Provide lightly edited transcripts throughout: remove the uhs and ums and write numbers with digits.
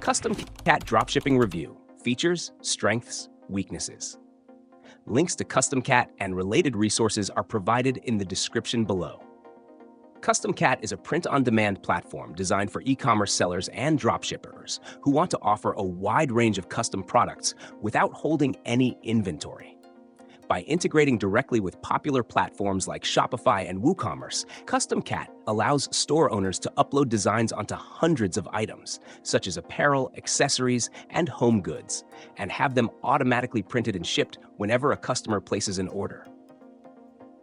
CustomCat Dropshipping Review: Features, Strengths, Weaknesses. Links to CustomCat and related resources are provided in the description below. CustomCat is a print-on-demand platform designed for e-commerce sellers and dropshippers who want to offer a wide range of custom products without holding any inventory. By integrating directly with popular platforms like Shopify and WooCommerce, CustomCat allows store owners to upload designs onto hundreds of items, such as apparel, accessories, and home goods, and have them automatically printed and shipped whenever a customer places an order.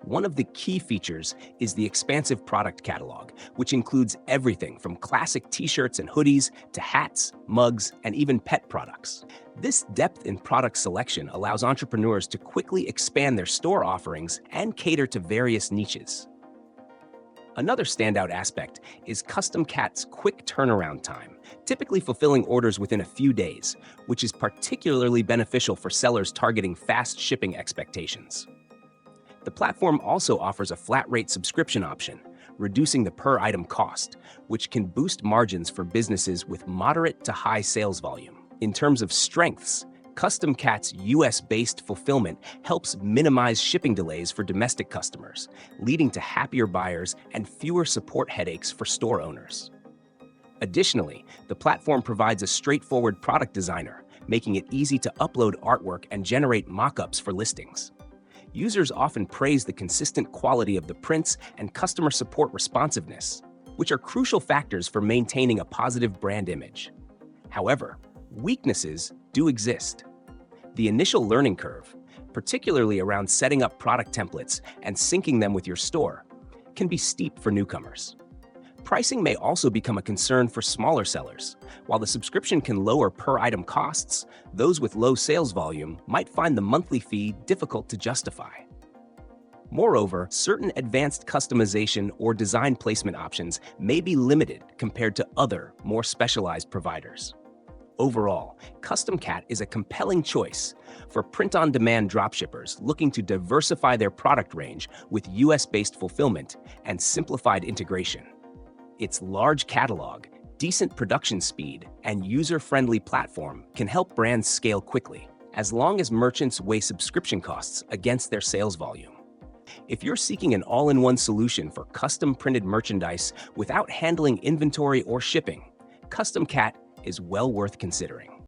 One of the key features is the expansive product catalog, which includes everything from classic t-shirts and hoodies to hats, mugs, and even pet products. This depth in product selection allows entrepreneurs to quickly expand their store offerings and cater to various niches. Another standout aspect is CustomCat's quick turnaround time, typically fulfilling orders within a few days, which is particularly beneficial for sellers targeting fast shipping expectations. The platform also offers a flat-rate subscription option, reducing the per-item cost, which can boost margins for businesses with moderate to high sales volume. In terms of strengths, CustomCat's US-based fulfillment helps minimize shipping delays for domestic customers, leading to happier buyers and fewer support headaches for store owners. Additionally, the platform provides a straightforward product designer, making it easy to upload artwork and generate mock-ups for listings. Users often praise the consistent quality of the prints and customer support responsiveness, which are crucial factors for maintaining a positive brand image. However, weaknesses do exist. The initial learning curve, particularly around setting up product templates and syncing them with your store, can be steep for newcomers. Pricing may also become a concern for smaller sellers. While the subscription can lower per-item costs, those with low sales volume might find the monthly fee difficult to justify. Moreover, certain advanced customization or design placement options may be limited compared to other, more specialized providers. Overall, CustomCat is a compelling choice for print-on-demand dropshippers looking to diversify their product range with US-based fulfillment and simplified integration. Its large catalog, decent production speed, and user-friendly platform can help brands scale quickly, as long as merchants weigh subscription costs against their sales volume. If you're seeking an all-in-one solution for custom-printed merchandise without handling inventory or shipping, CustomCat is well worth considering.